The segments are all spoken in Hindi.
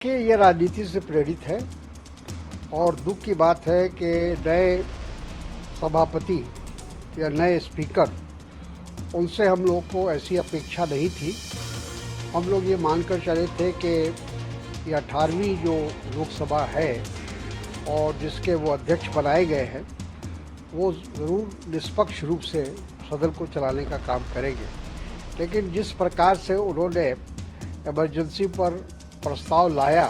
कि ये राजनीति से प्रेरित है और दुख की बात है कि नए सभापति या नए स्पीकर, उनसे हम लोग को ऐसी अपेक्षा नहीं थी। हम लोग ये मानकर चले थे कि ये 18वीं जो लोकसभा है और जिसके वो अध्यक्ष बनाए गए हैं, वो ज़रूर निष्पक्ष रूप से सदन को चलाने का काम करेंगे। लेकिन जिस प्रकार से उन्होंने इमरजेंसी पर प्रस्ताव लाया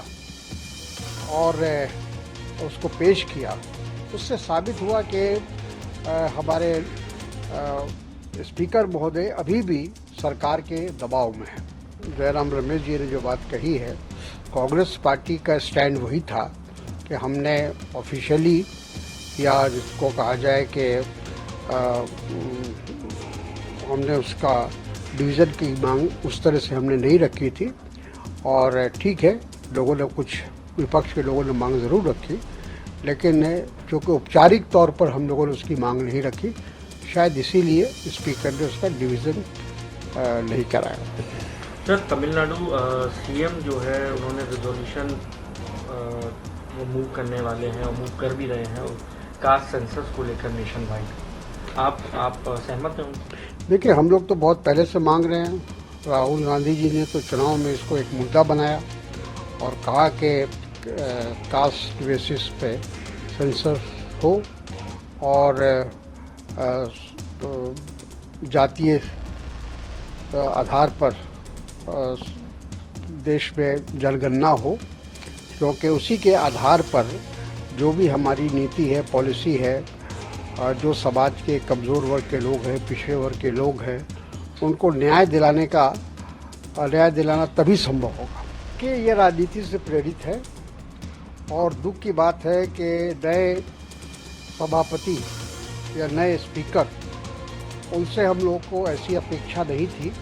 और उसको पेश किया, उससे साबित हुआ कि हमारे स्पीकर महोदय अभी भी सरकार के दबाव में हैं। जयराम रमेश जी ने जो बात कही है, कांग्रेस पार्टी का स्टैंड वही था कि हमने ऑफिशियली, या जिसको कहा जाए कि हमने उसका डिवीज़न की मांग उस तरह से हमने नहीं रखी थी। और ठीक है, लोगों ने, कुछ विपक्ष के लोगों ने मांग ज़रूर रखी, लेकिन चूँकि औपचारिक तौर पर हम लोगों ने उसकी मांग नहीं रखी, शायद इसीलिए स्पीकर ने उसका डिवीज़न नहीं कराया। सर, तमिलनाडु सीएम जो है, उन्होंने रिजोल्यूशन वो मूव करने वाले हैं और मूव कर भी रहे हैं कास्ट सेंसस को लेकर नेशन वाइड। आप सहमत हैं? देखिए, हम लोग तो बहुत पहले से मांग रहे हैं। राहुल गांधी जी ने तो चुनाव में इसको एक मुद्दा बनाया और कहा कि कास्ट बेसिस पे सेंसस हो और जातीय आधार पर देश में जनगणना हो, क्योंकि उसी के आधार पर जो भी हमारी नीति है, पॉलिसी है, जो समाज के कमज़ोर वर्ग के लोग हैं, पिछड़े वर्ग के लोग हैं, उनको न्याय दिलाना तभी संभव होगा। कि ये राजनीति से प्रेरित है और दुख की बात है कि नए सभापति या नए स्पीकर, उनसे हम लोग को ऐसी अपेक्षा नहीं थी।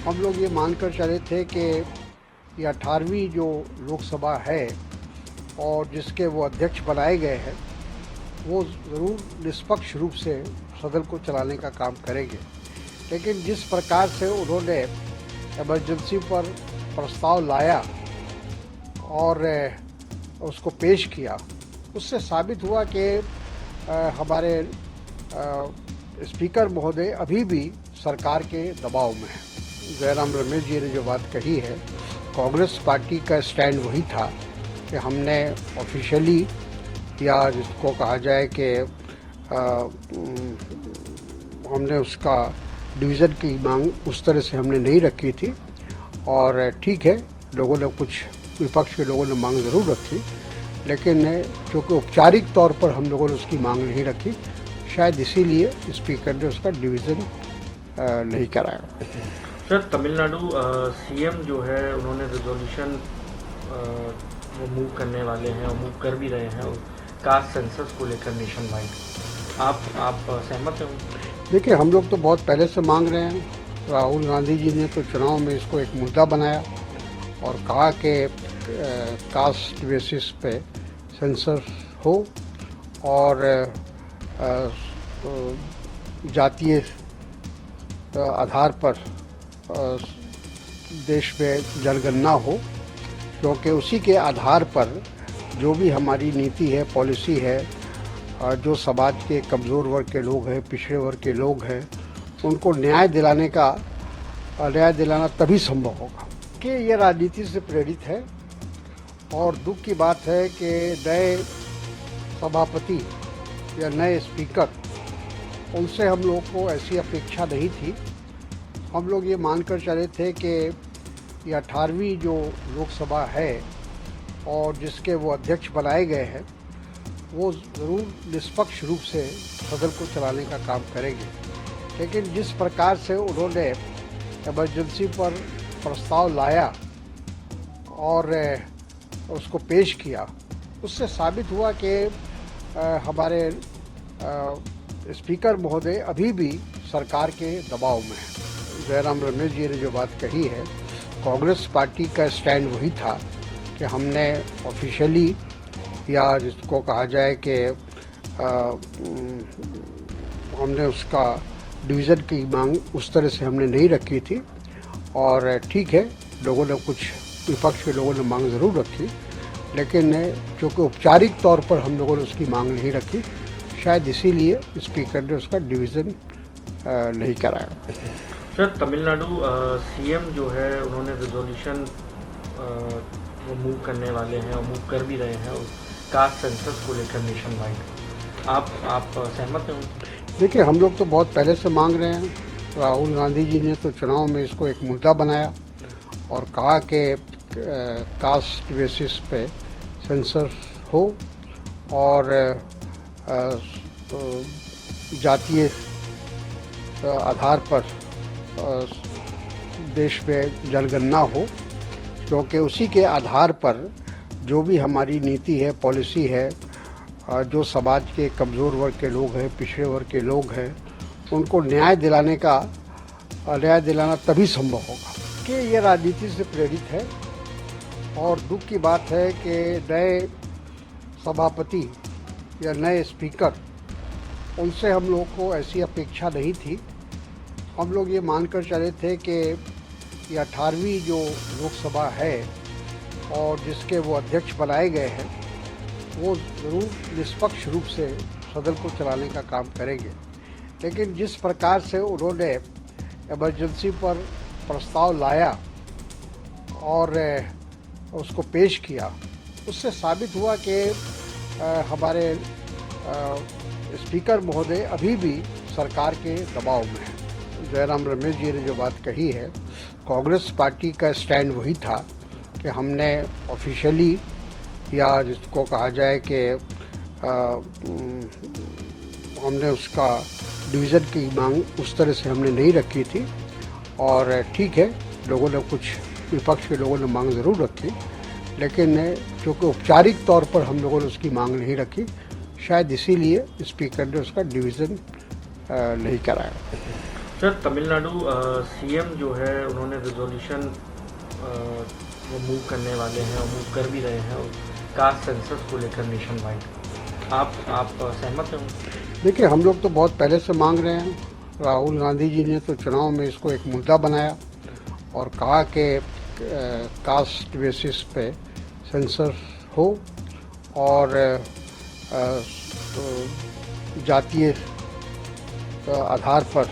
हम लोग ये मानकर चले थे कि ये 18वीं जो लोकसभा है और जिसके वो अध्यक्ष बनाए गए हैं, वो ज़रूर निष्पक्ष रूप से सदन को चलाने का काम करेंगे। लेकिन जिस प्रकार से उन्होंने इमरजेंसी पर प्रस्ताव लाया और उसको पेश किया, उससे साबित हुआ कि हमारे स्पीकर महोदय अभी भी सरकार के दबाव में हैं। जयराम रमेश जी ने जो बात कही है, कांग्रेस पार्टी का स्टैंड वही था कि हमने ऑफिशियली, या जिसको कहा जाए कि हमने उसका डिवीज़न की मांग उस तरह से हमने नहीं रखी थी। और ठीक है, लोगों ने, कुछ विपक्ष के लोगों ने मांग ज़रूर रखी, लेकिन चूँकि औपचारिक तौर पर हम लोगों ने उसकी मांग नहीं रखी, शायद इसीलिए स्पीकर ने उसका डिवीज़न नहीं कराया। सर, तमिलनाडु सीएम जो है, उन्होंने रिजोल्यूशन वो मूव करने वाले हैं और मूव कर भी रहे हैं कास्ट सेंसस को लेकर नेशन वाइड। आप सहमत हैं? देखिए, हम लोग तो बहुत पहले से मांग रहे हैं। राहुल गांधी जी ने तो चुनाव में इसको एक मुद्दा बनाया और कहा कि कास्ट बेसिस पे सेंसस हो और जातीय आधार पर देश में जनगणना हो, क्योंकि उसी के आधार पर जो भी हमारी नीति है, पॉलिसी है, जो समाज के कमज़ोर वर्ग के लोग हैं, पिछड़े वर्ग के लोग हैं, उनको न्याय दिलाना तभी संभव होगा। कि ये राजनीति से प्रेरित है और दुख की बात है कि नए सभापति या नए स्पीकर, उनसे हम लोग को ऐसी अपेक्षा नहीं थी। हम लोग ये मानकर चले थे कि ये 18वीं जो लोकसभा है और जिसके वो अध्यक्ष बनाए गए हैं, वो ज़रूर निष्पक्ष रूप से सदन को चलाने का काम करेंगे। लेकिन जिस प्रकार से उन्होंने इमरजेंसी पर प्रस्ताव लाया और उसको पेश किया, उससे साबित हुआ कि हमारे स्पीकर महोदय अभी भी सरकार के दबाव में हैं। जयराम रमेश जी ने जो बात कही है, कांग्रेस पार्टी का स्टैंड वही था कि हमने ऑफिशियली, या जिसको कहा जाए कि हमने उसका डिवीज़न की मांग उस तरह से हमने नहीं रखी थी। और ठीक है, लोगों ने, कुछ विपक्ष के लोगों ने मांग ज़रूर रखी, लेकिन चूँकि औपचारिक तौर पर हम लोगों ने उसकी मांग नहीं रखी, शायद इसीलिए स्पीकर ने उसका डिवीज़न नहीं कराया। सर, तमिलनाडु सीएम जो है उन्होंने रिजोल्यूशन वो मूव करने वाले हैं और मूव कर भी रहे हैं कास्ट सेंसस को लेकर नेशन वाइड। आप सहमत हैं? देखिए, हम लोग तो बहुत पहले से मांग रहे हैं। राहुल गांधी जी ने तो चुनाव में इसको एक मुद्दा बनाया और कहा कि कास्ट बेसिस पे सेंसस हो और जातीय आधार पर देश में जनगणना हो, क्योंकि उसी के आधार पर जो भी हमारी नीति है, पॉलिसी है, जो समाज के कमज़ोर वर्ग के लोग हैं, पिछड़े वर्ग के लोग हैं, उनको न्याय दिलाना तभी संभव होगा कि ये राजनीति से प्रेरित है। और दुख की बात है कि नए सभापति या नए स्पीकर, उनसे हम लोग को ऐसी अपेक्षा नहीं थी। हम लोग ये मानकर चले थे कि ये 18वीं जो लोकसभा है और जिसके वो अध्यक्ष बनाए गए हैं, वो ज़रूर निष्पक्ष रूप से सदन को चलाने का काम करेंगे। लेकिन जिस प्रकार से उन्होंने इमरजेंसी पर प्रस्ताव लाया और उसको पेश किया, उससे साबित हुआ कि हमारे स्पीकर महोदय अभी भी सरकार के दबाव में हैं। जयराम रमेश जी ने जो बात कही है, कांग्रेस पार्टी का स्टैंड वही था कि हमने ऑफिशियली, या जिसको कहा जाए कि हमने उसका डिवीज़न की मांग उस तरह से हमने नहीं रखी थी। और ठीक है, लोगों ने विपक्ष के लोगों ने मांग ज़रूर रखी, लेकिन चूँकि औपचारिक तौर पर हम लोगों ने उसकी मांग नहीं रखी, शायद इसीलिए स्पीकर ने उसका डिवीज़न नहीं कराया। सर, तमिलनाडु सीएम जो है उन्होंने रिजोल्यूशन वो मूव करने वाले हैं और मूव कर भी रहे हैं कास्ट सेंसस को लेकर नेशन वाइड। आप सहमत हैं? देखिए, हम लोग तो बहुत पहले से मांग रहे हैं। राहुल गांधी जी ने तो चुनाव में इसको एक मुद्दा बनाया और कहा कि कास्ट बेसिस पे सेंसस हो और जातीय आधार पर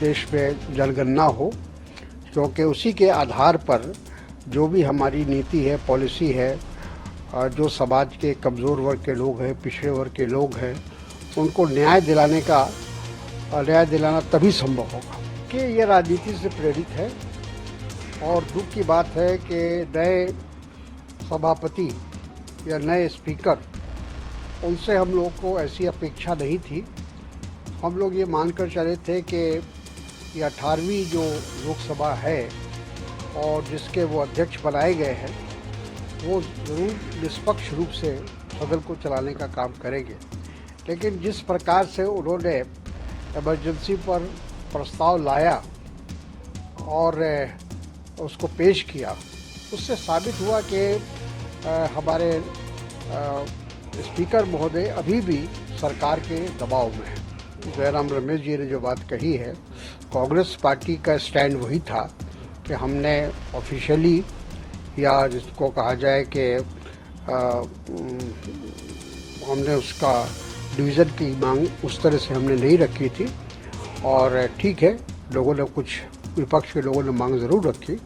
देश में जनगणना हो, क्योंकि उसी के आधार पर जो भी हमारी नीति है, पॉलिसी है, जो समाज के कमज़ोर वर्ग के लोग हैं, पिछड़े वर्ग के लोग हैं, उनको न्याय दिलाना तभी संभव होगा कि ये राजनीति से प्रेरित है। और दुख की बात है कि नए सभापति या नए स्पीकर, उनसे हम लोग को ऐसी अपेक्षा नहीं थी। हम लोग ये मानकर चले थे कि ये 18वीं जो लोकसभा है और जिसके वो अध्यक्ष बनाए गए हैं, वो ज़रूर निष्पक्ष रूप से सदन को चलाने का काम करेंगे। लेकिन जिस प्रकार से उन्होंने इमरजेंसी पर प्रस्ताव लाया और उसको पेश किया, उससे साबित हुआ कि हमारे स्पीकर महोदय अभी भी सरकार के दबाव में हैं। जयराम रमेश जी ने जो बात कही है, कांग्रेस पार्टी का स्टैंड वही था कि हमने ऑफिशियली, या जिसको कहा जाए कि हमने उसका डिवीज़न की मांग उस तरह से हमने नहीं रखी थी। और ठीक है, लोगों ने विपक्ष के लोगों ने मांग ज़रूर रखी,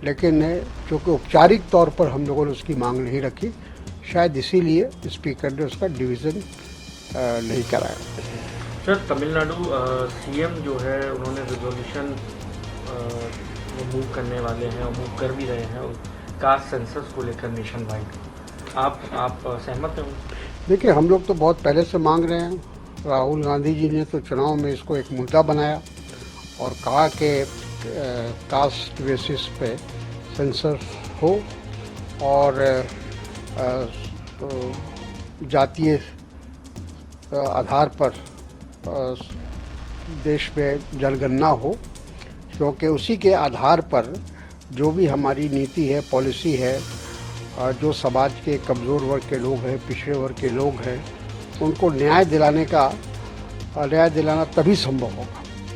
लेकिन चूँकि औपचारिक तौर पर हम लोगों ने उसकी मांग नहीं रखी, शायद इसीलिए स्पीकर ने उसका डिवीज़न नहीं कराया। सर, तमिलनाडु सीएम जो है उन्होंने रिजोल्यूशन वो मूव करने वाले हैं और मूव कर भी रहे हैं कास्ट सेंसस को लेकर नेशन वाइड। आप सहमत हैं? देखिए, हम लोग तो बहुत पहले से मांग रहे हैं। राहुल गांधी जी ने तो चुनाव में इसको एक मुद्दा बनाया और कहा कि कास्ट बेसिस पे सेंसस हो और जातीय आधार पर देश में जनगणना हो, क्योंकि उसी के आधार पर जो भी हमारी नीति है, पॉलिसी है, जो समाज के कमज़ोर वर्ग के लोग हैं, पिछड़े वर्ग के लोग हैं, उनको न्याय दिलाना तभी संभव होगा।